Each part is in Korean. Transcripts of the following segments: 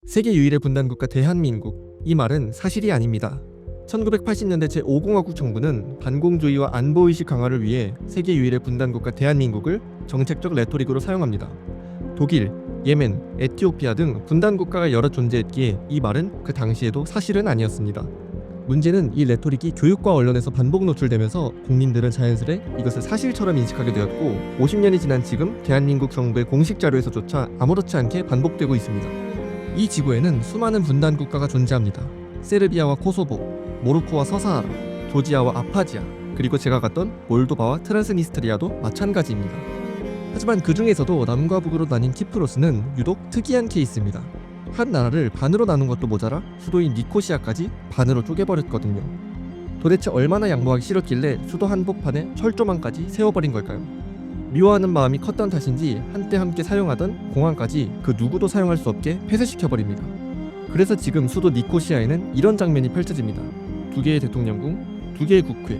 세계 유일의 분단국가 대한민국, 이 말은 사실이 아닙니다. 1980년대 제5공화국 정부는 반공주의와 안보의식 강화를 위해 세계 유일의 분단국가 대한민국을 정책적 레토릭으로 사용합니다. 독일, 예멘, 에티오피아 등 분단국가가 여러 존재했기에 이 말은 그 당시에도 사실은 아니었습니다. 문제는 이 레토릭이 교육과 언론에서 반복 노출되면서 국민들은 자연스레 이것을 사실처럼 인식하게 되었고 50년이 지난 지금 대한민국 정부의 공식 자료에서조차 아무렇지 않게 반복되고 있습니다. 이 지구에는 수많은 분단국가가 존재합니다. 세르비아와 코소보, 모로코와 서사하라, 조지아와 아파지아, 그리고 제가 갔던 몰도바와 트란스니스트리아도 마찬가지입니다. 하지만 그 중에서도 남과 북으로 나뉜 키프로스는 유독 특이한 케이스입니다. 한 나라를 반으로 나눈 것도 모자라 수도인 니코시아까지 반으로 쪼개버렸거든요. 도대체 얼마나 양보하기 싫었길래 수도 한복판에 철조망까지 세워버린 걸까요? 미워하는 마음이 컸던 탓인지 한때 함께 사용하던 공항까지 그 누구도 사용할 수 없게 폐쇄시켜버립니다. 그래서 지금 수도 니코시아에는 이런 장면이 펼쳐집니다. 2개의 대통령궁, 2개의 국회,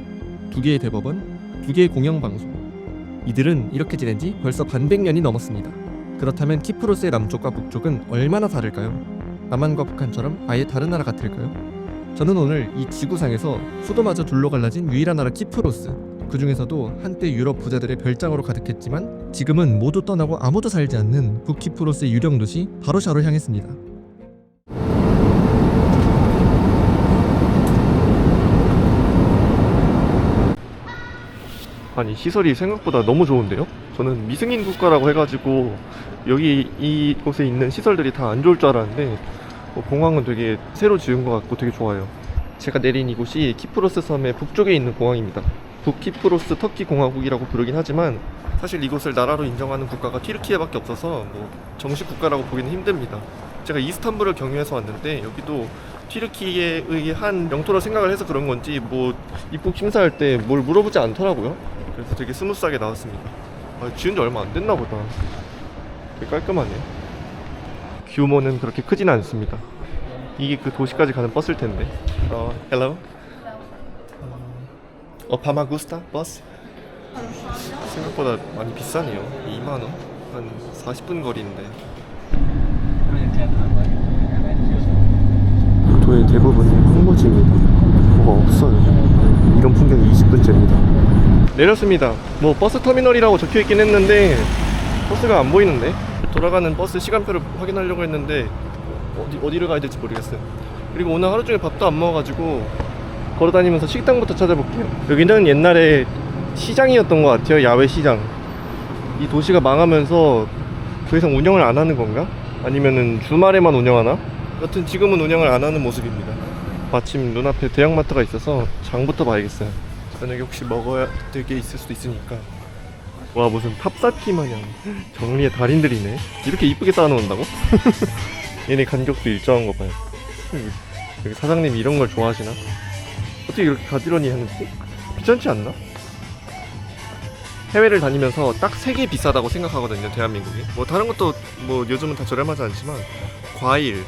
2개의 대법원, 2개의 공영방송. 이들은 이렇게 지낸 지 벌써 반백년이 넘었습니다. 그렇다면 키프로스의 남쪽과 북쪽은 얼마나 다를까요? 남한과 북한처럼 아예 다른 나라 같을까요? 저는 오늘 이 지구상에서 수도마저 둘로 갈라진 유일한 나라 키프로스, 그 중에서도 한때 유럽 부자들의 별장으로 가득했지만 지금은 모두 떠나고 아무도 살지 않는 북키프로스의 유령 도시 바로샤로 향했습니다. 아니, 시설이 생각보다 너무 좋은데요? 저는 미승인 국가라고 해가지고 여기 이곳에 있는 시설들이 다 안 좋을 줄 알았는데 공항은 되게 새로 지은 것 같고 되게 좋아요. 제가 내린 이곳이 키프로스 섬의 북쪽에 있는 공항입니다. 북키프로스 터키 공화국이라고 부르긴 하지만 사실 이곳을 나라로 인정하는 국가가 튀르키예밖에 없어서 정식 국가라고 보기는 힘듭니다. 제가 이스탄불을 경유해서 왔는데 여기도 튀르키예의 한 영토로 생각을 해서 그런 건지 입국 심사할 때 뭘 물어보지 않더라고요. 그래서 되게 스무스하게 나왔습니다. 지은 지 얼마 안 됐나 보다. 되게 깔끔하네. 규모는 그렇게 크진 않습니다. 이게 그 도시까지 가는 버스일 텐데. Hello. 파마구스타 버스? 생각보다 많이 비싸네요. 2만원? 한 40분 거리인데. 도의 대부분이 황무지입니다. 뭐가 없어요. 이런 풍경이 20분째입니다. 내렸습니다. 버스 터미널이라고 적혀있긴 했는데 버스가 안 보이는데? 돌아가는 버스 시간표를 확인하려고 했는데 어디를 가야 될지 모르겠어요. 그리고 오늘 하루 종일 밥도 안 먹어가지고 걸어다니면서 식당부터 찾아볼게요. 여기는 옛날에 시장이었던 것 같아요. 야외 시장. 이 도시가 망하면서 더 이상 운영을 안 하는 건가? 아니면은 주말에만 운영하나? 여튼 지금은 운영을 안 하는 모습입니다. 마침 눈앞에 대형마트가 있어서 장부터 봐야겠어요. 저녁에 혹시 먹어야 될 게 있을 수도 있으니까. 와, 무슨 탑쌓기 마냥 정리의 달인들이네. 이렇게 이쁘게 쌓아놓는다고? 얘네 간격도 일정한 거 봐요. 여기 사장님이 이런 걸 좋아하시나? 어떻게 이렇게 가지런히 하는지? 귀찮지 않나? 해외를 다니면서 딱 3개 비싸다고 생각하거든요, 대한민국이. 다른 것도 요즘은 다 저렴하지 않지만 과일,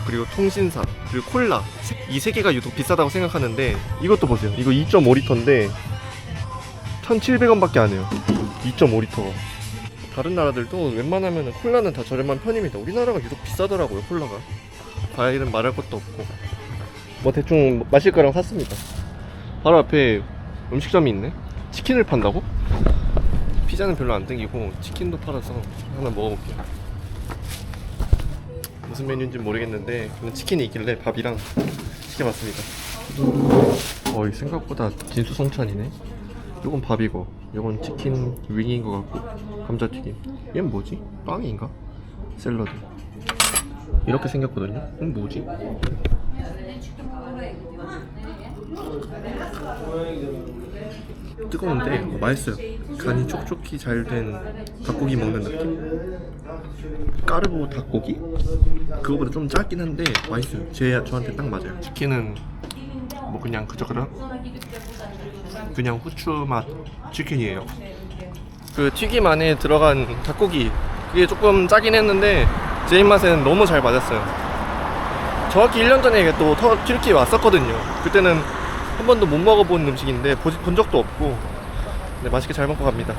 그리고 통신사, 그리고 콜라, 이 3개가 유독 비싸다고 생각하는데 이것도 보세요. 이거 2.5리터인데 1,700원밖에 안 해요. 2.5리터가. 다른 나라들도 웬만하면 콜라는 다 저렴한 편입니다. 우리나라가 유독 비싸더라고요, 콜라가. 과일은 말할 것도 없고. 대충 마실 거랑 샀습니다. 바로 앞에 음식점이 있네. 치킨을 판다고? 피자는 별로 안 땡기고 치킨도 팔아서 하나 먹어볼게요. 무슨 메뉴인지 모르겠는데 저는 치킨이 있길래 밥이랑 시켜봤습니다. 생각보다 진수성찬이네. 요건 밥이고 요건 치킨 윙인 것 같고 감자튀김. 얘는 뭐지? 빵인가? 샐러드. 이렇게 생겼거든요. 뭐지? 뜨거운데 맛있어요. 간이 촉촉히 잘 된 닭고기 먹는 느낌? 까르보 닭고기? 그거보다 좀 작긴 한데 맛있어요. 저한테 딱 맞아요. 치킨은 그냥 그냥 후추 맛 치킨이에요. 그 튀김 안에 들어간 닭고기 그게 조금 짜긴 했는데 제 입맛에는 너무 잘 맞았어요. 정확히 1년 전에 또 튀르키예 왔었거든요. 그때는 한 번도 못 먹어본 음식인데 본 적도 없고 맛있게 잘 먹고 갑니다.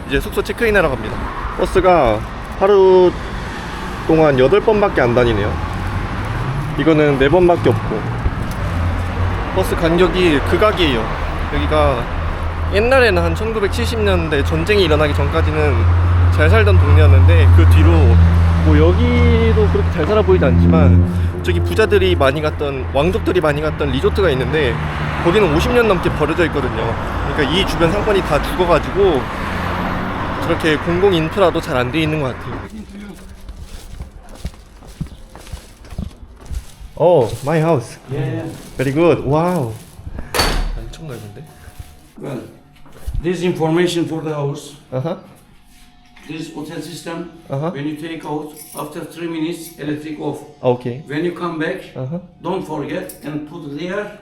이제 숙소 체크인하러 갑니다. 버스가 하루 동안 8번밖에 안 다니네요. 이거는 4번밖에 없고 버스 간격이 극악이에요. 여기가 옛날에는 한 1970년대 전쟁이 일어나기 전까지는 잘 살던 동네였는데 그 뒤로 뭐 여기도 그렇게 잘 살아 보이지 않지만 저기 부자들이 많이 갔던 왕족들이 많이 갔던 리조트가 있는데 거기는 50년 넘게 버려져 있거든요. 그러니까 이 주변 상권이 다 죽어가지고 저렇게 공공 인프라도 잘 안 돼 있는 것 같아요. My house. Yeah. Very good. Wow. 엄청 넓은데? Well, this information for the house. Uh-huh. This hotel system. Uh-huh. When you take out, after 3 minutes, electric off. Okay. When you come back, Uh-huh. don't forget and put there,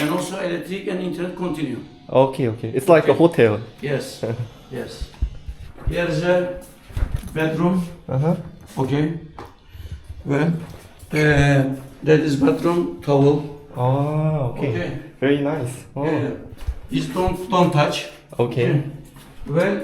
and also electric and internet continue. Okay, okay. It's like a hotel. Yes. Yes. Here is a bedroom. Uh-huh. Okay. Well, that is bathroom towel. Ah, okay. Okay. Very nice. Oh. This don't touch. Okay. Well,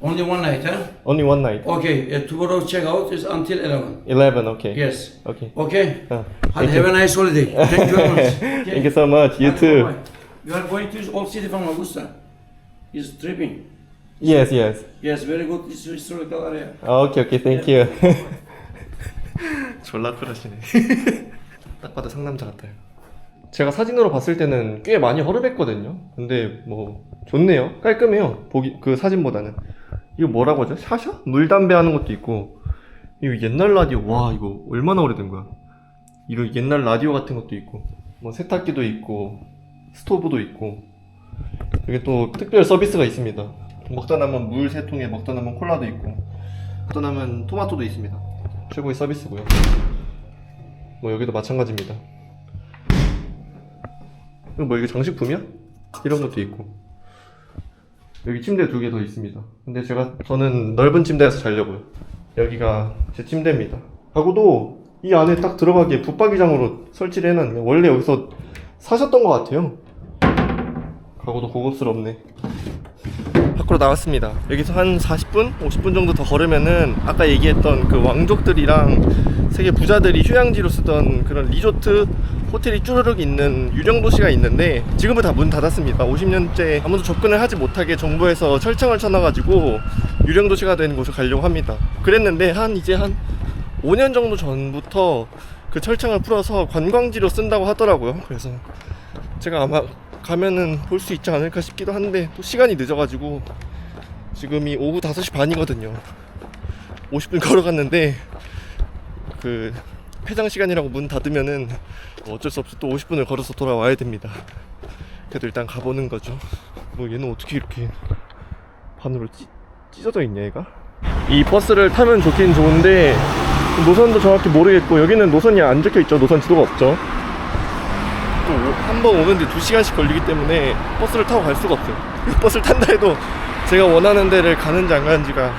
only one night, huh? Only one night. Okay, tomorrow checkout is until 11. 11, okay. Yes. Okay. Okay. Thank Have a nice holiday. Thank you very much. Thank you so much. You too. Bye-bye. You are going to Old City from Augusta. It's tripping. Yes, yes. Yes, very good. It's historical area. Okay, okay. Thank you. 졸라 쿨하시네. 딱 봐도 상남자 같아요. 제가 사진으로 봤을 때는 꽤 많이 허름했거든요. 근데 뭐 좋네요. 깔끔해요. 보기 그 사진보다는. 이거 뭐라고 하죠? 샤샤? 물담배 하는 것도 있고. 이거 옛날 라디오. 와, 이거 얼마나 오래된 거야. 이런 옛날 라디오 같은 것도 있고. 뭐 세탁기도 있고 스토브도 있고. 여기 또 특별 서비스가 있습니다. 먹다 남은 물 3통에 먹다 남은 콜라도 있고 먹다 남은 토마토도 있습니다. 최고의 서비스고요. 뭐 여기도 마찬가지입니다. 이거 뭐 이게 장식품이야? 이런 것도 있고. 여기 침대 2개 더 있습니다. 근데 저는 넓은 침대에서 자려고요. 여기가 제 침대입니다. 가구도 이 안에 딱 들어가기에 붙박이장으로 설치를 해놨네요. 원래 여기서 사셨던 것 같아요. 가구도 고급스럽네. 밖으로 나왔습니다. 여기서 한 40분? 50분 정도 더 걸으면은 아까 얘기했던 그 왕족들이랑 세계 부자들이 휴양지로 쓰던 그런 리조트 호텔이 쭈르륵 있는 유령 도시가 있는데 지금은 다 문 닫았습니다. 50년째 아무도 접근을 하지 못하게 정부에서 철창을 쳐놔가지고 유령 도시가 된 곳을 가려고 합니다. 그랬는데 이제 한 5년 정도 전부터 그 철창을 풀어서 관광지로 쓴다고 하더라고요. 그래서 제가 아마 가면은 볼 수 있지 않을까 싶기도 한데 또 시간이 늦어가지고 지금이 오후 5시 반이거든요. 50분 걸어갔는데 그 폐장 시간이라고 문 닫으면은 어쩔 수 없이 또 50분을 걸어서 돌아와야 됩니다. 그래도 일단 가보는 거죠. 뭐 얘는 어떻게 이렇게 반으로 찢어져 있냐 얘가? 이 버스를 타면 좋긴 좋은데 노선도 정확히 모르겠고 여기는 노선이 안 적혀있죠. 노선 지도가 없죠. 또 한 번 오는데 2시간씩 걸리기 때문에 버스를 타고 갈 수가 없어요. 버스를 탄다 해도 제가 원하는 데를 가는지 안 가는지가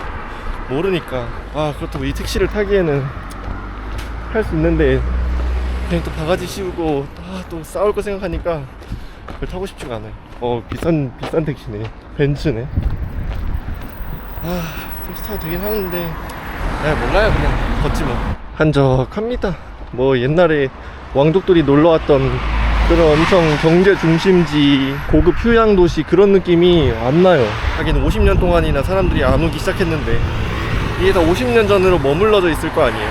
모르니까 그렇다고 이 택시를 타기에는 할 수 있는데 그냥 또 바가지 씌우고 또 싸울 거 생각하니까 그걸 타고 싶지가 않아요. 비싼 택시네. 벤츠네. 택시 타도 되긴 하는데 몰라요. 그냥 걷지 뭐. 한적합니다. 뭐 옛날에 왕족들이 놀러왔던 그런 엄청 경제 중심지, 고급 휴양 도시 그런 느낌이 안 나요. 하긴 50년 동안이나 사람들이 안 오기 시작했는데 이게 다 50년 전으로 머물러져 있을 거 아니에요.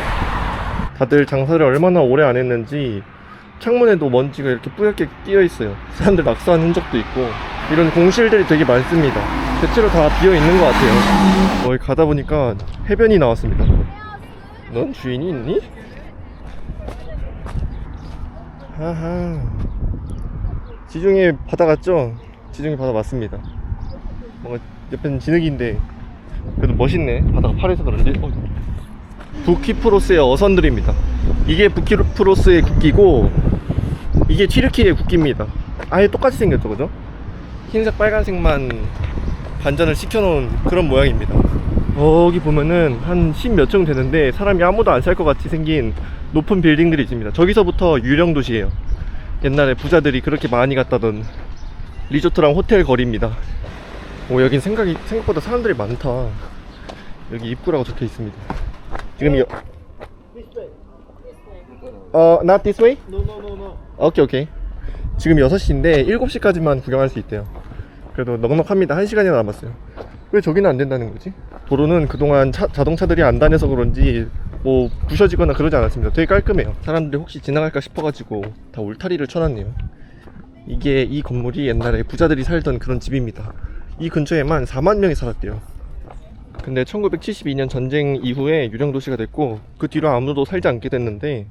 다들 장사를 얼마나 오래 안 했는지 창문에도 먼지가 이렇게 뿌옇게 끼어 있어요. 사람들 낙서한 흔적도 있고 이런 공실들이 되게 많습니다. 대체로 다 비어 있는 것 같아요. 여기 가다 보니까 해변이 나왔습니다. 넌 주인이 있니? 하하. 지중해 바다 같죠? 지중해 바다 맞습니다. 뭔가 옆에는 진흙인데 그래도 멋있네. 바다가 파래서 그런지. 부키프로스의 어선들입니다. 이게 부키프로스의 국기고 이게 튀르키의 국기입니다. 아예 똑같이 생겼죠, 그죠? 흰색 빨간색만 반전을 시켜놓은 그런 모양입니다. 여기 보면은 한 10몇 층 되는데 사람이 아무도 안 살 것 같이 생긴 높은 빌딩들이 있습니다. 저기서부터 유령 도시예요. 옛날에 부자들이 그렇게 많이 갔다던 리조트랑 호텔 거리입니다. 여긴 생각보다 사람들이 많다. 여기 입구라고 적혀 있습니다. 지금 Not this way? No. 오케이. 지금 6시인데 7시까지만 구경할 수 있대요. 그래도 넉넉합니다. 1시간이나 남았어요. 왜 저기는 안 된다는 거지? 도로는 그동안 자동차들이 안 다녀서 그런지 뭐 부셔지거나 그러지 않았습니다. 되게 깔끔해요. 사람들이 혹시 지나갈까 싶어가지고 다 울타리를 쳐놨네요. 이게 이 건물이 옛날에 부자들이 살던 그런 집입니다. 이 근처에만 4만 명이 살았대요. 근데 1972년 전쟁 이후에 유령 도시가 됐고 그 뒤로 아무도 살지 않게 됐는데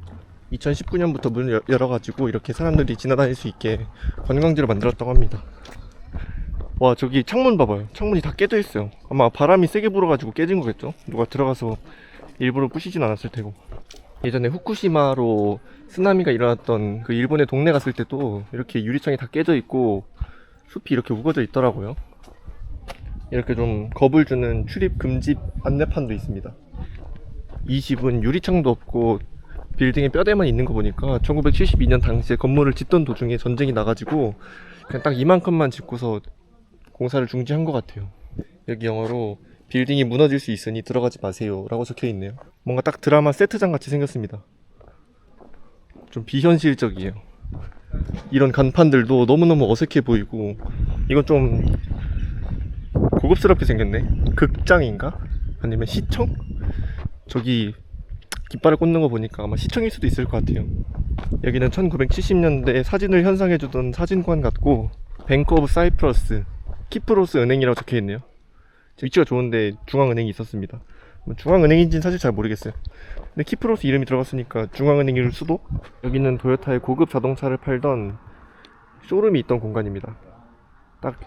2019년부터 문을 열어가지고 이렇게 사람들이 지나다닐 수 있게 관광지로 만들었다고 합니다. 와, 저기 창문 봐봐요. 창문이 다 깨져 있어요. 아마 바람이 세게 불어가지고 깨진 거겠죠? 누가 들어가서 일부러 부시진 않았을 테고. 예전에 후쿠시마로 쓰나미가 일어났던 그 일본의 동네 갔을 때도 이렇게 유리창이 다 깨져 있고 숲이 이렇게 우거져 있더라고요. 이렇게 좀 겁을 주는 출입 금지 안내판도 있습니다. 이 집은 유리창도 없고 빌딩에 뼈대만 있는 거 보니까 1972년 당시에 건물을 짓던 도중에 전쟁이 나가지고 그냥 딱 이만큼만 짓고서 공사를 중지한 것 같아요. 여기 영어로 빌딩이 무너질 수 있으니 들어가지 마세요 라고 적혀 있네요. 뭔가 딱 드라마 세트장 같이 생겼습니다. 좀 비현실적이에요. 이런 간판들도 너무너무 어색해 보이고 이건 좀 고급스럽게 생겼네. 극장인가? 아니면 시청? 저기 깃발을 꽂는 거 보니까 아마 시청일 수도 있을 것 같아요. 여기는 1970년대 사진을 현상해주던 사진관 같고 뱅크 오브 사이프러스 키프로스 은행이라고 적혀있네요. 위치가 좋은데 중앙은행이 있었습니다. 중앙은행인지는 사실 잘 모르겠어요. 근데 키프로스 이름이 들어갔으니까 중앙은행일 수도? 여기는 도요타의 고급 자동차를 팔던 쇼룸이 있던 공간입니다. 딱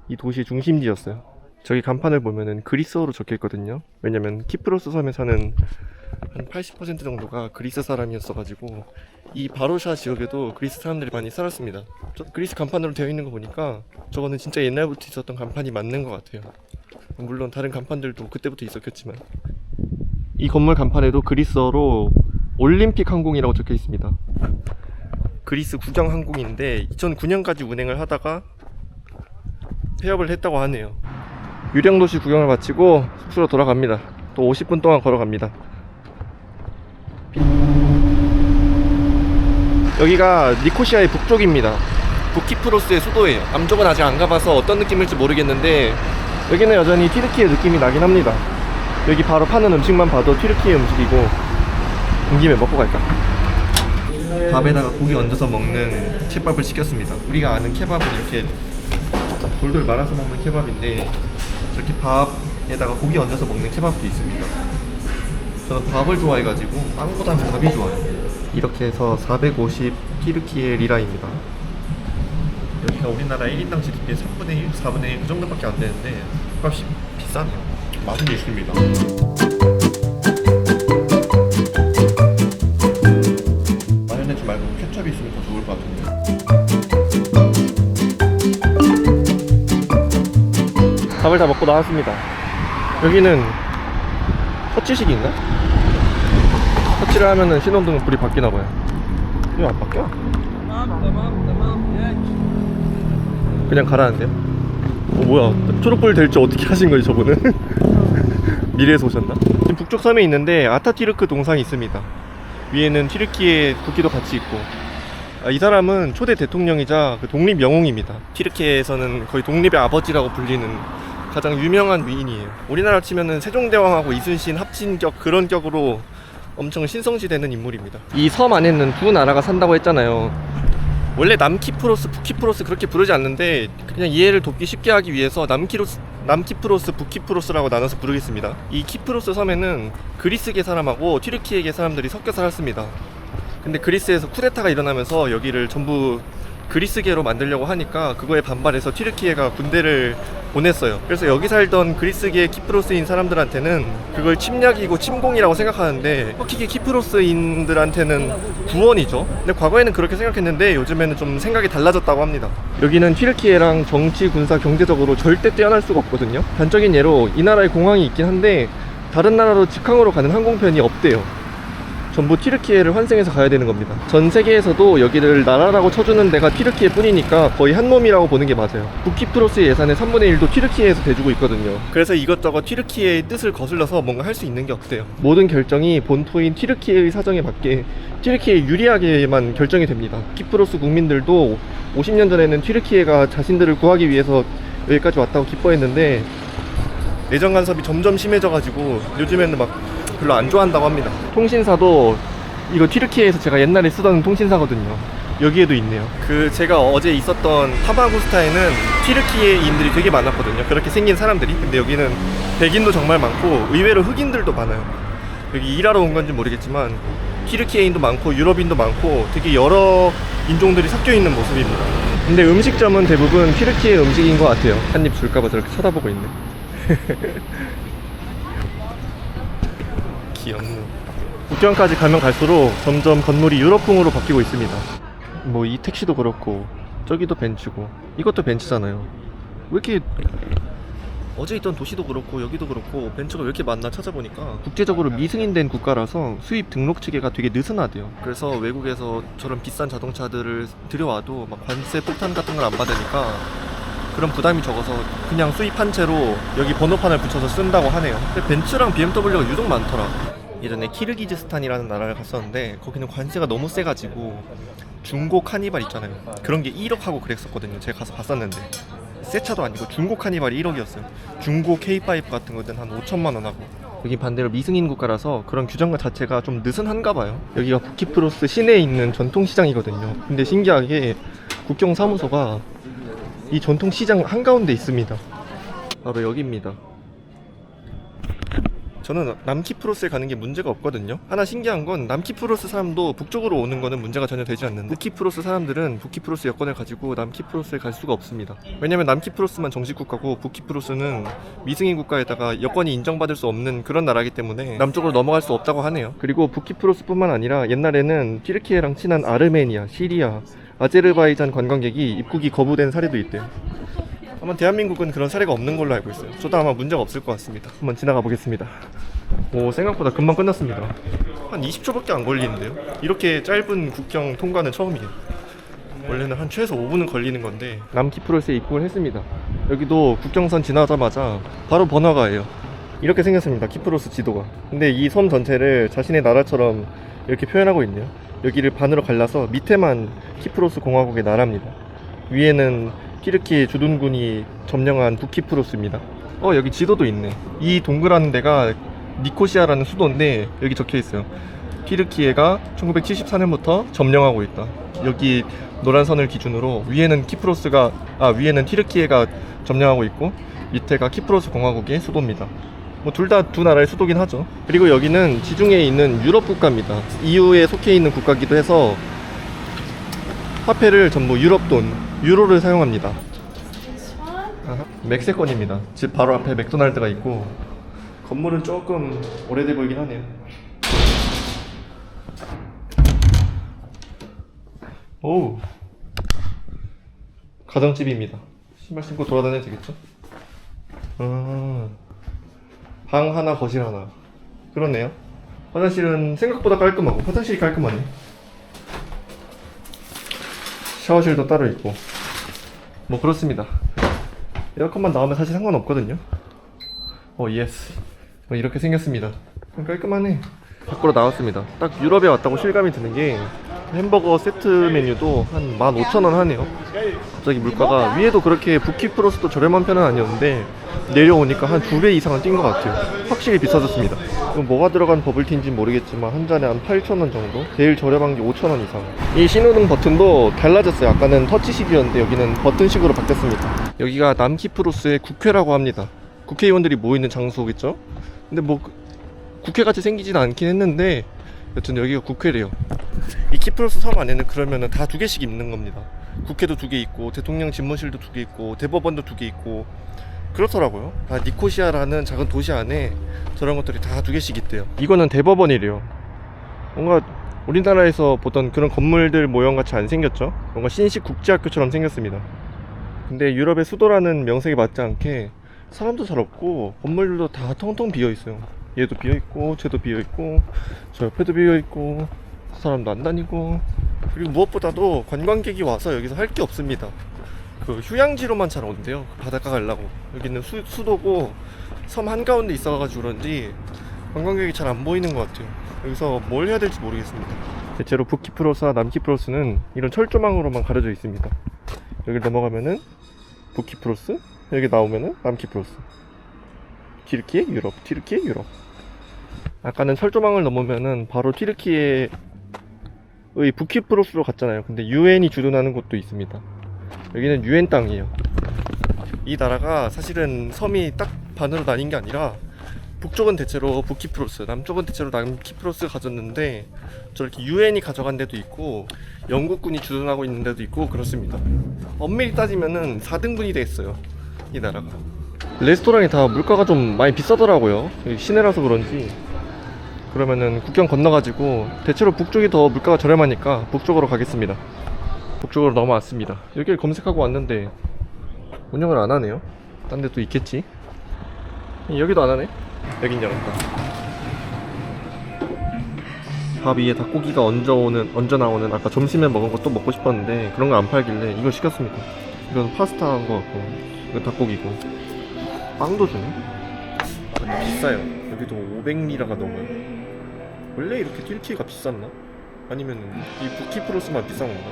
이 도시 중심지였어요. 저기 간판을 보면은 그리스어로 적혀있거든요. 왜냐면 키프로스 섬에 사는 한 80% 정도가 그리스 사람이었어가지고 이 바로샤 지역에도 그리스 사람들이 많이 살았습니다. 저 그리스 간판으로 되어 있는 거 보니까 저거는 진짜 옛날부터 있었던 간판이 맞는 것 같아요. 물론 다른 간판들도 그때부터 있었겠지만 이 건물 간판에도 그리스어로 올림픽 항공이라고 적혀 있습니다. 그리스 국영 항공인데 2009년까지 운행을 하다가 폐업을 했다고 하네요. 유령도시 구경을 마치고 숙소로 돌아갑니다. 또 50분 동안 걸어갑니다. 여기가 니코시아의 북쪽입니다. 북키프로스의 수도예요. 남쪽은 아직 안 가봐서 어떤 느낌일지 모르겠는데 여기는 여전히 튀르키예 느낌이 나긴 합니다. 여기 바로 파는 음식만 봐도 튀르키예 음식이고 온 김에 먹고 갈까? 밥에다가 고기 얹어서 먹는 케밥을 시켰습니다. 우리가 아는 케밥은 이렇게 돌돌 말아서 먹는 케밥인데 저렇게 밥에다가 고기 얹어서 먹는 케밥도 있습니다. 저는 밥을 좋아해가지고 빵보다는 밥이 좋아요. 이렇게 해서 450 튀르키예 리라입니다. 여기가 우리나라 1인당 GDP의 3분의 1, 4분의 1 그 정도밖에 안 되는데 값이 비싸네요. 맛은 있습니다. 마요네즈 말고 케첩이 있으면 더 좋을 것 같은데. 밥을 다 먹고 나왔습니다. 여기는 터치식인가? 터치를 하면은 신호등 불이 바뀌나봐요. 이거 안 바뀌어? 그냥 가라는데요? 뭐야, 초록불 될 줄 어떻게 하신 거예요 저분은? 미래에서 오셨나? 지금 북쪽 섬에 있는데 아타티르크 동상이 있습니다. 위에는 튀르키예 국기도 같이 있고 이 사람은 초대 대통령이자 그 독립 영웅입니다. 튀르키예에서는 거의 독립의 아버지라고 불리는 가장 유명한 위인이에요. 우리나라 치면은 세종대왕하고 이순신 합친 격 그런 격으로 엄청 신성시되는 인물입니다. 이 섬 안에는 두 나라가 산다고 했잖아요. 원래 남키프로스, 북키프로스 그렇게 부르지 않는데 그냥 이해를 돕기 쉽게 하기 위해서 남키프로스, 북키프로스라고 나눠서 부르겠습니다. 이 키프로스 섬에는 그리스계 사람하고 튀르키예계 사람들이 섞여 살았습니다. 근데 그리스에서 쿠데타가 일어나면서 여기를 전부 그리스계로 만들려고 하니까 그거에 반발해서 튀르키예가 군대를 보냈어요. 그래서 여기 살던 그리스계 키프로스인 사람들한테는 그걸 침략이고 침공이라고 생각하는데 터키계 키프로스인들한테는 구원이죠. 근데 과거에는 그렇게 생각했는데 요즘에는 좀 생각이 달라졌다고 합니다. 여기는 튀르키예랑 정치, 군사, 경제적으로 절대 떼어날 수가 없거든요. 단적인 예로 이 나라에 공항이 있긴 한데 다른 나라로 직항으로 가는 항공편이 없대요. 전부 튀르키예를 환생해서 가야 되는 겁니다. 전 세계에서도 여기를 나라라고 쳐주는 데가 튀르키예 뿐이니까 거의 한 몸이라고 보는 게 맞아요. 부키프로스의 예산의 3분의 1도 튀르키예에서 대주고 있거든요. 그래서 이것저것 튀르키예의 뜻을 거슬러서 뭔가 할 수 있는 게 없대요. 모든 결정이 본토인 튀르키예의 사정에 맞게 튀르키예에 유리하게만 결정이 됩니다. 키프로스 국민들도 50년 전에는 튀르키예가 자신들을 구하기 위해서 여기까지 왔다고 기뻐했는데 내정 간섭이 점점 심해져가지고 요즘에는 막 별로 안 좋아한다고 합니다. 통신사도 이거 튀르키예에서 제가 옛날에 쓰던 통신사거든요. 여기에도 있네요. 제가 어제 있었던 파마구스타에는 튀르키예인들이 되게 많았거든요. 그렇게 생긴 사람들이. 근데 여기는 백인도 정말 많고 의외로 흑인들도 많아요. 여기 일하러 온 건지 모르겠지만 튀르키예인도 많고 유럽인도 많고 되게 여러 인종들이 섞여 있는 모습입니다. 근데 음식점은 대부분 튀르키예 음식인 것 같아요. 한 입 줄까봐 저렇게 쳐다보고 있네. 귀엽네. 국경까지 가면 갈수록 점점 건물이 유럽풍으로 바뀌고 있습니다. 뭐 이 택시도 그렇고 저기도 벤츠고 이것도 벤츠잖아요. 왜 이렇게 어제 있던 도시도 그렇고 여기도 그렇고 벤츠가 왜 이렇게 많나 찾아보니까 국제적으로 미승인된 국가라서 수입 등록 체계가 되게 느슨하대요. 그래서 외국에서 저런 비싼 자동차들을 들여와도 막 관세 폭탄 같은 걸 안 받으니까 그런 부담이 적어서 그냥 수입한 채로 여기 번호판을 붙여서 쓴다고 하네요. 근데 벤츠랑 BMW가 유독 많더라. 예전에 키르기즈스탄이라는 나라를 갔었는데 거기는 관세가 너무 세가지고 중고 카니발 있잖아요. 그런 게 1억 하고 그랬었거든요. 제가 가서 봤었는데 새 차도 아니고 중고 카니발이 1억이었어요. 중고 K5 같은 거는 한 5천만 원 하고. 여기 반대로 미승인 국가라서 그런 규정 자체가 좀 느슨한가 봐요. 여기가 부키프로스 시내에 있는 전통시장이거든요. 근데 신기하게 국경사무소가 이 전통시장 한가운데 있습니다. 바로 여기입니다. 저는 남키프로스에 가는 게 문제가 없거든요. 하나 신기한 건 남키프로스 사람도 북쪽으로 오는 거는 문제가 전혀 되지 않는데 부키프로스 사람들은 부키프로스 여권을 가지고 남키프로스에 갈 수가 없습니다. 왜냐면 남키프로스만 정식 국가고 부키프로스는 미승인 국가에다가 여권이 인정받을 수 없는 그런 나라이기 때문에 남쪽으로 넘어갈 수 없다고 하네요. 그리고 부키프로스뿐만 아니라 옛날에는 튀르키예랑 친한 아르메니아, 시리아, 아제르바이잔 관광객이 입국이 거부된 사례도 있대요. 아마 대한민국은 그런 사례가 없는 걸로 알고 있어요. 저도 아마 문제가 없을 것 같습니다. 한번 지나가 보겠습니다. 오, 생각보다 금방 끝났습니다. 한 20초밖에 안 걸리는데요. 이렇게 짧은 국경 통과는 처음이에요. 원래는 한 최소 5분은 걸리는 건데 남키프로스에 입국을 했습니다. 여기도 국경선 지나자마자 바로 번화가예요. 이렇게 생겼습니다. 키프로스 지도가. 근데 이 섬 전체를 자신의 나라처럼 이렇게 표현하고 있네요. 여기를 반으로 갈라서 밑에만 키프로스 공화국의 나라입니다. 위에는 튀르키예 주둔군이 점령한 부키프로스입니다. 여기 지도도 있네. 이 동그란 데가 니코시아라는 수도인데 여기 적혀 있어요. 튀르키예가 1974년부터 점령하고 있다. 여기 노란 선을 기준으로 위에는 위에는 튀르키예가 점령하고 있고 밑에가 키프로스 공화국의 수도입니다. 뭐 둘 다 두 나라의 수도긴 하죠. 그리고 여기는 지중해에 있는 유럽 국가입니다. EU에 속해 있는 국가기도 해서 화폐를 전부 유럽 돈, 유로를 사용합니다. 멕시코입니다. 집 바로 앞에 맥도날드가 있고 건물은 조금 오래돼 보이긴 하네요. 오, 가정집입니다. 신발 신고 돌아다녀도 되겠죠? 방 하나, 거실 하나. 그렇네요. 화장실은 생각보다 깔끔하고 화장실이 깔끔하네. 샤워실도 따로 있고 뭐 그렇습니다. 에어컨만 나오면 사실 상관없거든요. 예스. 이렇게 생겼습니다. 깔끔하네. 밖으로 나왔습니다. 딱 유럽에 왔다고 실감이 드는 게 햄버거 세트 메뉴도 한 15,000원 하네요. 갑자기 물가가 위에도 그렇게 부키프로스도 저렴한 편은 아니었는데 내려오니까 한 2배 이상은 뛴 것 같아요. 확실히 비싸졌습니다. 뭐가 들어간 버블티인지는 모르겠지만 한 잔에 한 8,000원 정도? 제일 저렴한 게 5,000원 이상. 이 신호등 버튼도 달라졌어요. 아까는 터치식이었는데 여기는 버튼식으로 바뀌었습니다. 여기가 남키프로스의 국회라고 합니다. 국회의원들이 모이는 장소겠죠? 근데 뭐 국회같이 생기진 않긴 했는데 여튼 여기가 국회래요. 이 키프로스 섬 안에는 그러면은 다 2개씩 있는 겁니다. 국회도 2개 있고 대통령 집무실도 2개 있고 대법원도 2개 있고 그렇더라고요. 다 니코시아라는 작은 도시 안에 저런 것들이 다 2개씩 있대요. 이거는 대법원이래요. 뭔가 우리나라에서 보던 그런 건물들 모형같이 안 생겼죠? 뭔가 신식 국제학교처럼 생겼습니다. 근데 유럽의 수도라는 명색에 맞지 않게 사람도 잘 없고 건물들도 다 텅텅 비어 있어요. 얘도 비어있고 쟤도 비어있고 저 옆에도 비어있고 사람도 안 다니고, 그리고 무엇보다도 관광객이 와서 여기서 할 게 없습니다. 그 휴양지로만 잘 온대요. 바닷가 가려고. 여기는 수도고 섬 한가운데 있어가지고 그런지 관광객이 잘 안 보이는 것 같아요. 여기서 뭘 해야 될지 모르겠습니다. 대체로 북키프로스와 남키프로스는 이런 철조망으로만 가려져 있습니다. 여기를 넘어가면은 북키프로스, 여기 나오면은 남키프로스. 튀르키예 유럽, 튀르키예 유럽. 아까는 철조망을 넘으면은 바로 튀르키예의 북키프로스로 갔잖아요. 근데 유엔이 주둔하는 곳도 있습니다. 여기는 유엔 땅이에요. 이 나라가 사실은 섬이 딱 반으로 나뉜 게 아니라 북쪽은 대체로 북키프로스, 남쪽은 대체로 남키프로스가 가졌는데 저렇게 유엔이 가져간 데도 있고 영국군이 주둔하고 있는 데도 있고 그렇습니다. 엄밀히 따지면은 4등분이 돼 있어요, 이 나라가. 레스토랑이 다 물가가 좀 많이 비싸더라고요. 시내라서 그런지. 그러면은 국경 건너가지고 대체로 북쪽이 더 물가가 저렴하니까 북쪽으로 가겠습니다. 북쪽으로 넘어왔습니다. 여기를 검색하고 왔는데 운영을 안 하네요. 딴 데 또 있겠지. 여기도 안 하네. 여긴 열었다. 밥 위에 닭고기가 얹어 나오는 아까 점심에 먹은 거 또 먹고 싶었는데 그런 거 안 팔길래 이걸 시켰습니다. 이건 파스타인 거 같고 이건 닭고기고. 빵도 주네. 비싸요. 여기도 500리라가 넘어요. 원래 이렇게 튀르키예가 비쌌나? 아니면 이 북키프로스만 비싼 건가?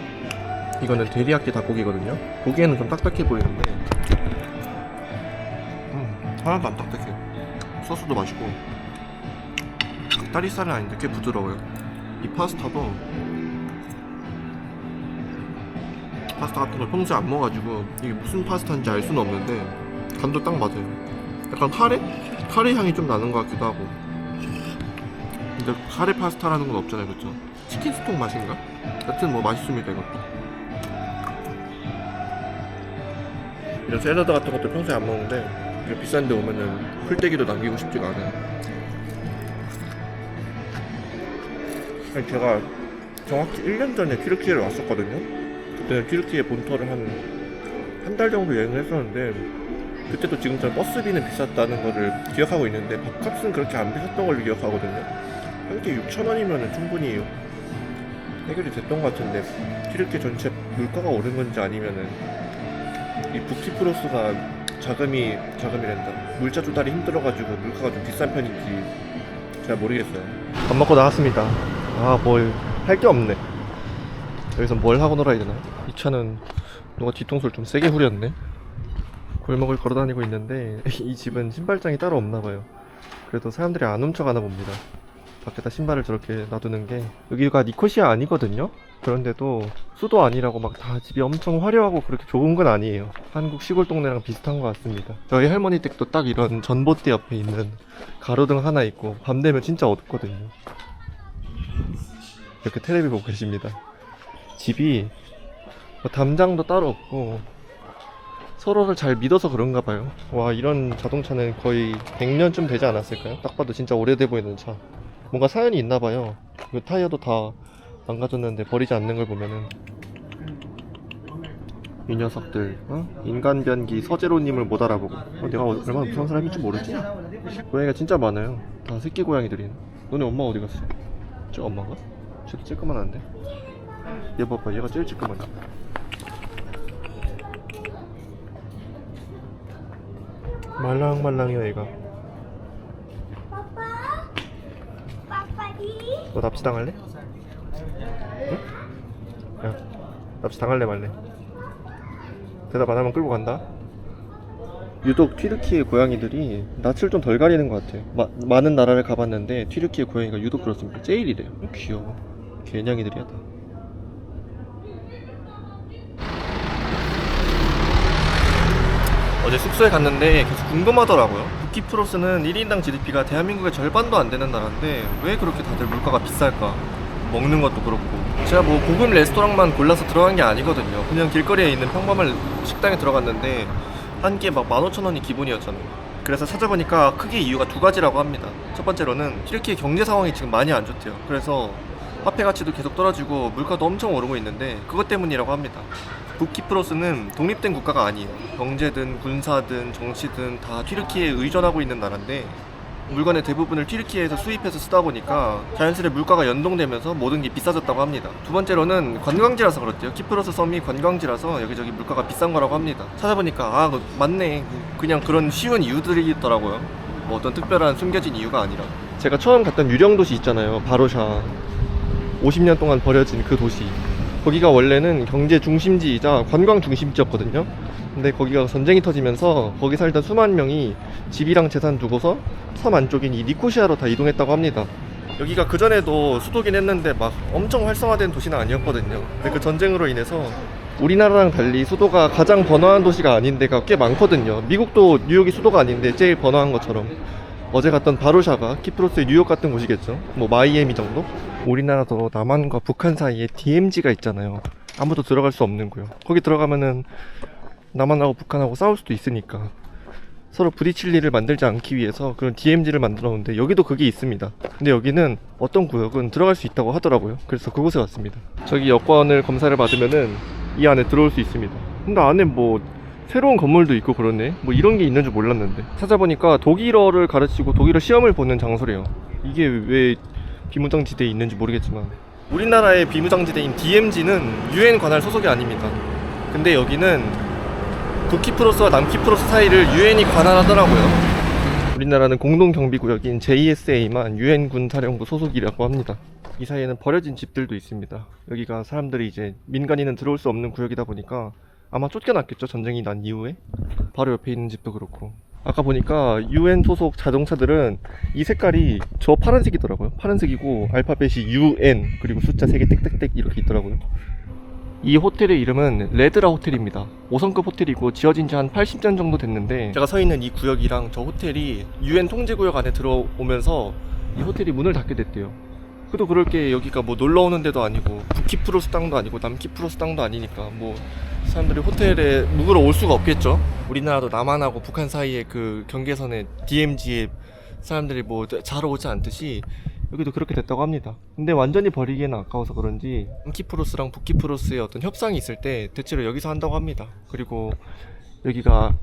이거는 데리야끼 닭고기거든요. 보기에는 좀 딱딱해 보이는데 하나도 안 딱딱해요. 소스도 맛있고 다리살은 아닌데 꽤 부드러워요. 이 파스타도 파스타 같은 걸 평소에 안 먹어가지고 이게 무슨 파스타인지 알 수는 없는데 간도 딱 맞아요. 약간 카레 향이 좀 나는 것 같기도 하고. 근데 카레 파스타라는 건 없잖아요, 그쵸? 치킨 스톡 맛인가? 여튼 뭐 맛있습니다, 이것도. 이런 샐러드 같은 것도 평소에 안 먹는데 이렇게 비싼 데 오면은 풀떼기도 남기고 싶지가 않아요. 아니, 제가 정확히 1년 전에 튀르키예를 왔었거든요. 그때는 튀르키예 본토를 한 달 정도 여행을 했었는데 그때도 지금처럼 버스비는 비쌌다는 거를 기억하고 있는데 밥값은 그렇게 안 비쌌던 걸로 기억하거든요. 한 끼 6,000원이면 충분히 해결이 됐던 것 같은데 튀르키예 전체 물가가 오른 건지 아니면은 이 북키프로스가 자금이란다. 물자 조달이 힘들어가지고 물가가 좀 비싼 편인지 잘 모르겠어요. 밥 먹고 나왔습니다. 뭘 할 게 없네. 여기서 뭘 하고 놀아야 되나? 이 차는 누가 뒤통수를 좀 세게 후렸네. 골목을 걸어다니고 있는데 이 집은 신발장이 따로 없나봐요. 그래도 사람들이 안 훔쳐가나 봅니다. 밖에다 신발을 저렇게 놔두는 게. 여기가 니코시아 아니거든요? 그런데도 수도 아니라고 막 다 집이 엄청 화려하고 그렇게 좋은 건 아니에요. 한국 시골 동네랑 비슷한 것 같습니다. 저희 할머니 댁도 딱 이런 전봇대 옆에 있는 가로등 하나 있고 밤 되면 진짜 어둡거든요. 이렇게 텔레비 보고 계십니다. 집이 뭐 담장도 따로 없고 서로를 잘 믿어서 그런가 봐요. 와, 이런 자동차는 거의 100년쯤 되지 않았을까요? 딱 봐도 진짜 오래돼 보이는 차. 뭔가 사연이 있나 봐요. 그 타이어도 다 망가졌는데 버리지 않는 걸 보면은. 이 녀석들, 인간 변기 서재로님을 못 알아보고. 내가 얼마나 무서운 사람인지 모르지? 고양이가 진짜 많아요. 다 새끼 고양이들이네. 너네 엄마 어디 갔어? 저 엄마가? 저기 쬐끄만한데? 얘 봐봐, 얘가 제일 쬐끄만해. 말랑말랑해요, 얘가. 너 납치 당할래? 응? 야, 납치 당할래 말래? 대답 안 하면 끌고 간다. 유독 튀르키예 고양이들이 낯을 좀 덜 가리는 것 같아요. 많은 나라를 가봤는데 튀르키예 고양이가 유독 그렇습니다. 제일이래요. 귀여워. 개냥이들이야 다. 어제 숙소에 갔는데 계속 궁금하더라고요. 북키프로스는 1인당 GDP가 대한민국의 절반도 안 되는 나라인데 왜 그렇게 다들 물가가 비쌀까? 먹는 것도 그렇고. 제가 뭐 고급 레스토랑만 골라서 들어간 게 아니거든요. 그냥 길거리에 있는 평범한 식당에 들어갔는데 한 끼에 막 15,000원이 기본이었잖아요. 그래서 찾아보니까 크게 이유가 두 가지라고 합니다. 첫 번째로는 튀르키예 경제 상황이 지금 많이 안 좋대요. 그래서 화폐 가치도 계속 떨어지고 물가도 엄청 오르고 있는데 그것 때문이라고 합니다. 북키프로스는 독립된 국가가 아니에요. 경제든 군사든 정치든 다 튀르키예에 의존하고 있는 나라인데 물건의 대부분을 튀르키예에서 수입해서 쓰다 보니까 자연스레 물가가 연동되면서 모든 게 비싸졌다고 합니다. 두 번째로는 관광지라서 그렇대요. 키프로스 섬이 관광지라서 여기저기 물가가 비싼 거라고 합니다. 찾아보니까 맞네. 그냥 그런 쉬운 이유들이 있더라고요. 뭐 어떤 특별한 숨겨진 이유가 아니라. 제가 처음 갔던 유령 도시 있잖아요. 바로샤. 50년 동안 버려진 그 도시. 거기가 원래는 경제 중심지이자 관광 중심지였거든요. 근데 거기가 전쟁이 터지면서 거기 살던 수만 명이 집이랑 재산 두고서 섬 안쪽인 이 니코시아로 다 이동했다고 합니다. 여기가 그전에도 수도긴 했는데 막 엄청 활성화된 도시는 아니었거든요. 근데 그 전쟁으로 인해서 우리나라랑 달리 수도가 가장 번화한 도시가 아닌 데가 꽤 많거든요. 미국도 뉴욕이 수도가 아닌데 제일 번화한 것처럼. 어제 갔던 바루샤가 키프로스의 뉴욕 같은 곳이겠죠. 뭐 마이애미 정도? 우리나라도 남한과 북한 사이에 DMZ가 있잖아요. 아무도 들어갈 수 없는 거요. 거기 들어가면은 남한하고 북한하고 싸울 수도 있으니까 서로 부딪힐 일을 만들지 않기 위해서 그런 DMZ를 만들어 놓은데 여기도 그게 있습니다. 근데 여기는 어떤 구역은 들어갈 수 있다고 하더라고요. 그래서 그곳에 왔습니다. 저기 여권을 검사를 받으면은 이 안에 들어올 수 있습니다. 근데 안에 뭐 새로운 건물도 있고 그러네. 뭐 이런 게 있는 줄 몰랐는데 찾아보니까 독일어를 가르치고 독일어 시험을 보는 장소래요. 이게 왜 비무장지대에 있는지 모르겠지만 우리나라의 비무장지대인 DMZ는 UN 관할 소속이 아닙니다. 근데 여기는 북키프로스와 남키프로스 사이를 UN이 관할하더라고요. 우리나라는 공동경비구역인 JSA만 UN 군사령부 소속이라고 합니다. 이 사이에는 버려진 집들도 있습니다. 여기가 사람들이 이제 민간인은 들어올 수 없는 구역이다 보니까 아마 쫓겨났겠죠, 전쟁이 난 이후에. 바로 옆에 있는 집도 그렇고. 아까 보니까 UN 소속 자동차들은 이 색깔이 저 파란색이더라고요. 파란색이고 알파벳이 UN 그리고 숫자 3개 땡땡땡 이렇게 있더라고요. 이 호텔의 이름은 레드라 호텔입니다. 5성급 호텔이고 지어진 지 한 80년 정도 됐는데 제가 서 있는 이 구역이랑 저 호텔이 UN 통제구역 안에 들어오면서 이 호텔이 문을 닫게 됐대요. 그래도 그럴 게 여기가 뭐 놀러 오는 데도 아니고 북키프로스 땅도 아니고 남키프로스 땅도 아니니까 뭐 사람들이 호텔에 묵으러 올 수가 없겠죠. 우리나라도 남한하고 북한 사이에 그 경계선에 DMZ에 사람들이 뭐 자러 오지 않듯이 여기도 그렇게 됐다고 합니다. 근데 완전히 버리기에는 아까워서 그런지 남키프로스랑 북키프로스의 어떤 협상이 있을 때 대체로 여기서 한다고 합니다. 그리고 여기가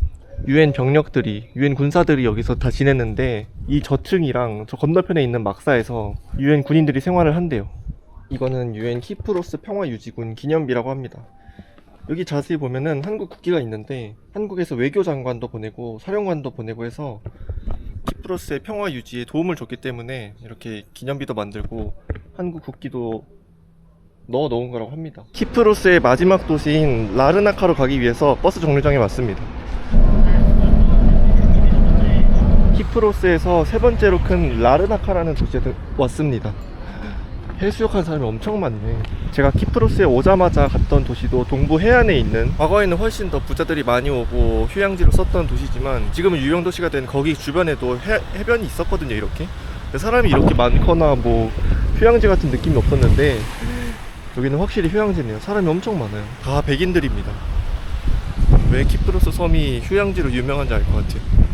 UN 병력들이, UN 군사들이 여기서 다 지냈는데 이 저층이랑 저 건너편에 있는 막사에서 UN 군인들이 생활을 한대요. 이거는 UN 키프로스 평화유지군 기념비라고 합니다. 여기 자세히 보면은 한국 국기가 있는데 한국에서 외교장관도 보내고 사령관도 보내고 해서 키프로스의 평화 유지에 도움을 줬기 때문에 이렇게 기념비도 만들고 한국 국기도 넣어 놓은 거라고 합니다. 키프로스의 마지막 도시인 라르나카로 가기 위해서 버스 정류장에 왔습니다. 키프로스에서 세 번째로 큰 라르나카라는 도시에 왔습니다. 해수욕한 사람이 엄청 많네. 제가 키프로스에 오자마자 갔던 도시도 동부 해안에 있는, 과거에는 훨씬 더 부자들이 많이 오고 휴양지로 썼던 도시지만 지금은 유령 도시가 된 거기 주변에도 해변이 있었거든요. 이렇게 사람이 이렇게 많거나 뭐 휴양지 같은 느낌이 없었는데 여기는 확실히 휴양지네요. 사람이 엄청 많아요. 다 백인들입니다. 왜 키프로스 섬이 휴양지로 유명한지 알 것 같아요.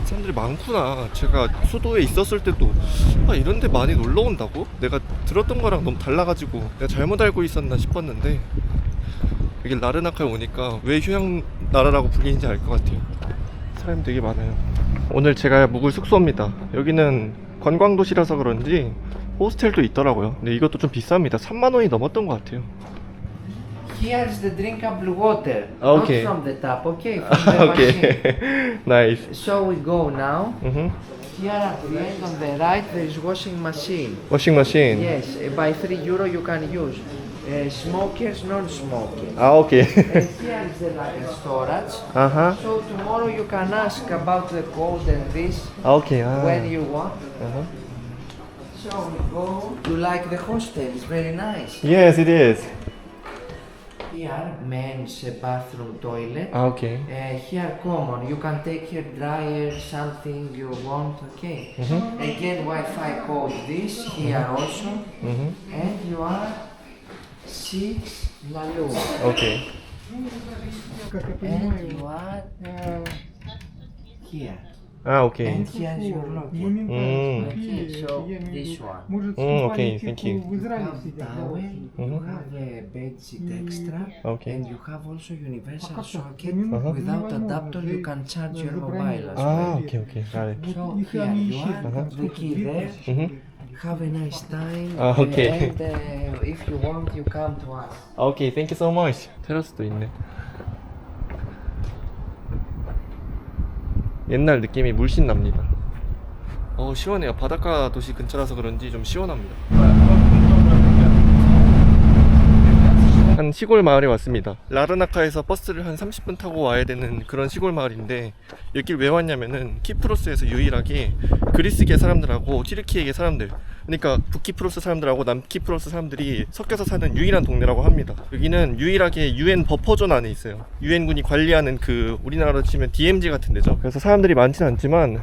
사람들이 많구나. 제가 수도에 있었을 때도 이런 데 많이 놀러 온다고? 내가 들었던 거랑 너무 달라가지고 내가 잘못 알고 있었나 싶었는데 여기 라르나카에 오니까 왜 휴양 나라라고 불리는지 알 것 같아요. 사람이 되게 많아요. 오늘 제가 묵을 숙소입니다. 여기는 관광도시라서 그런지 호스텔도 있더라고요. 근데 이것도 좀 비쌉니다. 3만 원이 넘었던 것 같아요. Here's the drinkable water, Okay. not from the tap, okay? From the machine. Okay. Nice. So we go now. Mm-hmm. Here at the end on the right there is washing machine. Washing machine. Yes, by €3 you can use smokers, non-smokers. Okay. And here is the storage. Uh-huh. So tomorrow you can ask about the code and this Okay. when you want. Uh-huh. So we go. You like the hostel? It's very nice. Yes, it is. Here men's bathroom toilet. Okay. Here common, you can take here dryer, something you want, okay? Again Wi-Fi code this, here also. And you are 6 Lalu. Okay. And you are here. 아, 오케이. And here's your login. Okay, so this one. Okay, thank you. You have towel, you have a bed sheet extra, Okay. and you have also universal socket. Uh-huh. Without adapter, you can charge your mobile as 아, well. 오케이, 오케이. got it. So here you are, the key there. Mhm. Have a nice time. Okay. And if you want, you come to us. 오케이, thank you so much. 테라스도 있네. 옛날 느낌이 물씬 납니다. 시원해요. 바닷가 도시 근처라서 그런지 좀 시원합니다. 한 시골 마을에 왔습니다. 라르나카에서 버스를 한 30분 타고 와야 되는 그런 시골 마을인데 여길 왜 왔냐면은 키프로스에서 유일하게 그리스계 사람들하고 튀르키예계 사람들, 그러니까 북키프로스 사람들하고 남키프로스 사람들이 섞여서 사는 유일한 동네라고 합니다. 여기는 유일하게 UN 버퍼존 안에 있어요. UN군이 관리하는 그 우리나라로 치면 DMZ 같은 데죠. 그래서 사람들이 많지는 않지만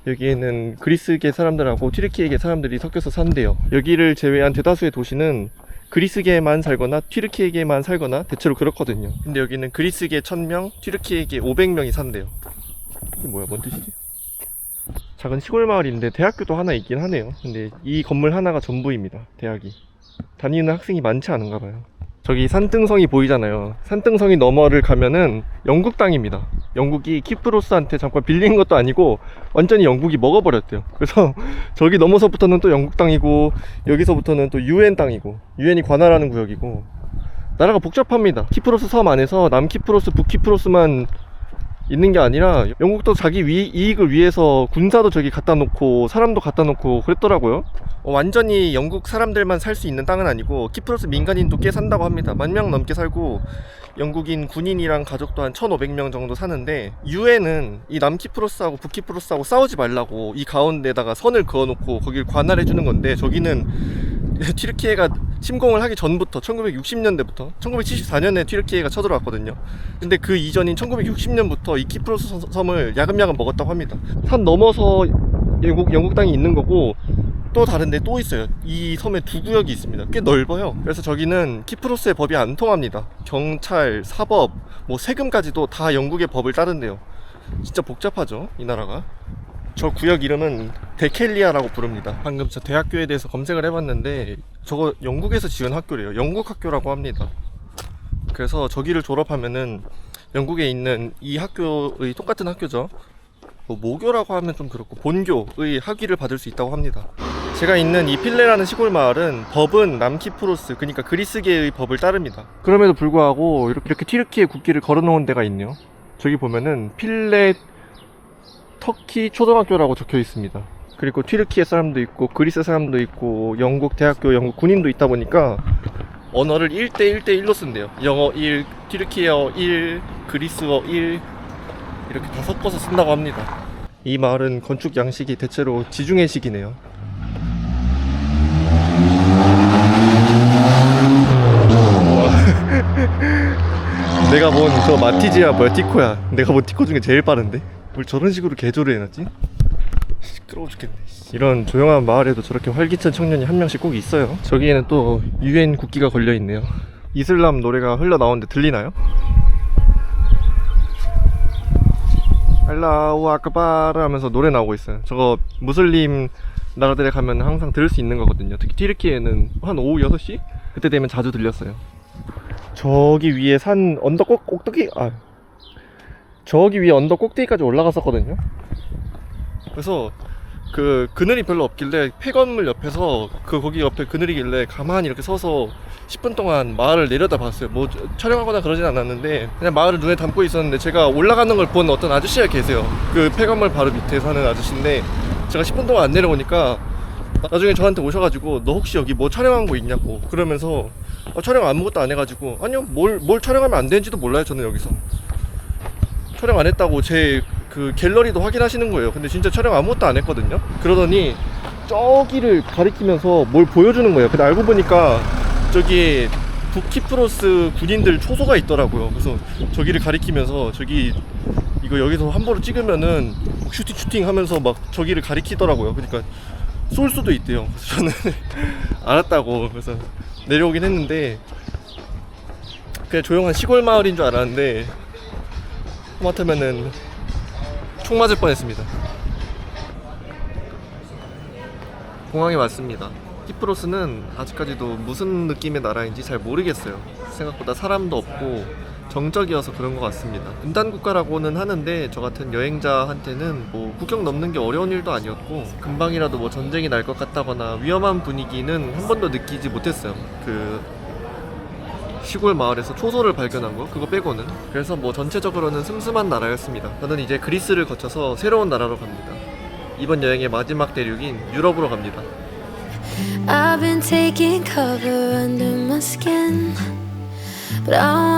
여기에는 그리스계 사람들하고 튀르키예계 사람들이 섞여서 산대요. 여기를 제외한 대다수의 도시는 그리스계만 살거나 튀르키예계만 살거나 대체로 그렇거든요. 근데 여기는 그리스계 1000명, 튀르키예계 500명이 산대요. 이게 뭐야, 뭔 뜻이지? 작은 시골 마을인데 대학교도 하나 있긴 하네요. 근데 이 건물 하나가 전부입니다. 대학이 다니는 학생이 많지 않은가 봐요. 저기 산등성이 보이잖아요. 산등성이 너머를 가면은 영국 땅입니다. 영국이 키프로스한테 잠깐 빌린 것도 아니고 완전히 영국이 먹어버렸대요. 그래서 저기 넘어서부터는 또 영국 땅이고 여기서부터는 또 UN 땅이고 UN이 관할하는 구역이고 나라가 복잡합니다. 키프로스 섬 안에서 남키프로스, 북키프로스만 있는 게 아니라 영국도 자기 이익을 위해서 군사도 저기 갖다 놓고 사람도 갖다 놓고 그랬더라고요. 완전히 영국 사람들만 살 수 있는 땅은 아니고 키프로스 민간인도 꽤 산다고 합니다. 10,000명 넘게 살고 영국인 군인이랑 가족도 한 1,500명 정도 사는데 유엔은 이 남키프로스하고 북키프로스하고 싸우지 말라고 이 가운데다가 선을 그어놓고 거길 관할해 주는 건데 저기는 튀르키예가 침공을 하기 전부터 1960년대부터 1974년에 튀르키예가 쳐들어왔거든요. 근데 그 이전인 1960년부터 이 키프로스 섬을 야금야금 먹었다고 합니다. 산 넘어서 영국 땅이 있는 거고 또 다른데 또 있어요. 이 섬에 두 구역이 있습니다. 꽤 넓어요. 그래서 저기는 키프로스의 법이 안 통합니다. 경찰, 사법, 뭐 세금까지도 다 영국의 법을 따른대요. 진짜 복잡하죠, 이 나라가. 저 구역 이름은 데켈리아라고 부릅니다. 방금 저 대학교에 대해서 검색을 해봤는데 저거 영국에서 지은 학교래요. 영국 학교라고 합니다. 그래서 저기를 졸업하면은 영국에 있는 이 학교의 똑같은 학교죠. 뭐 모교라고 하면 좀 그렇고 본교의 학위를 받을 수 있다고 합니다. 제가 있는 이 필레라는 시골 마을은 법은 남키프로스, 그러니까 그리스계의 법을 따릅니다. 그럼에도 불구하고 이렇게 튀르키예 국기를 걸어놓은 데가 있네요. 저기 보면은 필레 터키 초등학교라고 적혀 있습니다. 그리고 튀르키예 사람도 있고 그리스 사람도 있고 영국 대학교, 영국 군인도 있다 보니까 언어를 1대1대1로 쓴대요. 영어 1, 튀르키예어 1, 그리스어 1 이렇게 다 섞어서 쓴다고 합니다. 이 마을은 건축 양식이 대체로 지중해식이네요. 내가 본 저 마티즈야 뭐야, 티코야. 내가 본 티코 중에 제일 빠른데 뭘 저런 식으로 개조를 해놨지? 시끄러워 죽겠네. 이런 조용한 마을에도 저렇게 활기찬 청년이 한 명씩 꼭 있어요. 저기에는 또 UN 국기가 걸려있네요. 이슬람 노래가 흘러나오는데 들리나요? 알라우 아크바르 하면서 노래 나오고 있어요. 저거 무슬림 나라들에 가면 항상 들을 수 있는 거거든요. 특히 튀르키예는 한 오후 6시? 그때 되면 자주 들렸어요. 저기 위에 산 언덕 꼭대기, 저기 위에 언덕 꼭대기까지 올라갔었거든요. 그래서 그 그늘이 별로 없길래 폐건물 옆에서 거기 옆에 그늘이길래 가만히 이렇게 서서 10분 동안 마을을 내려다봤어요. 뭐 촬영하거나 그러진 않았는데 그냥 마을을 눈에 담고 있었는데 제가 올라가는 걸 본 어떤 아저씨가 계세요. 그 폐건물 바로 밑에 사는 아저씨인데 제가 10분 동안 안 내려오니까 나중에 저한테 오셔가지고 너 혹시 여기 뭐 촬영한 거 있냐고 그러면서 촬영 아무것도 안 해가지고 아니요 뭘 촬영하면 안 되는지도 몰라요. 저는 여기서 촬영 안 했다고 제 그 갤러리도 확인하시는 거예요. 근데 진짜 촬영 아무것도 안 했거든요. 그러더니 저기를 가리키면서 뭘 보여주는 거예요. 근데 알고 보니까 저기 북키프로스 군인들 초소가 있더라고요. 그래서 저기를 가리키면서 저기 이거 여기서 한 번을 찍으면은 슈팅 하면서 막 저기를 가리키더라고요. 그러니까 쏠 수도 있대요. 그래서 저는 알았다고 그래서 내려오긴 했는데 그냥 조용한 시골 마을인 줄 알았는데 하마터면은 총 맞을 뻔했습니다. 공항에 왔습니다. 키프로스는 아직까지도 무슨 느낌의 나라인지 잘 모르겠어요. 생각보다 사람도 없고 정적이어서 그런 것 같습니다. 분단 국가라고는 하는데 저 같은 여행자한테는 뭐 국경 넘는 게 어려운 일도 아니었고 금방이라도 뭐 전쟁이 날 것 같다거나 위험한 분위기는 한 번도 느끼지 못했어요. 그 시골 마을에서 초소를 발견한 거 그거 빼고는. 그래서 뭐 전체적으로는 슴슴한 나라였습니다. 저는 이제 그리스를 거쳐서 새로운 나라로 갑니다. 이번 여행의 마지막 대륙인 유럽으로 갑니다. I've been taking cover under my skin, but I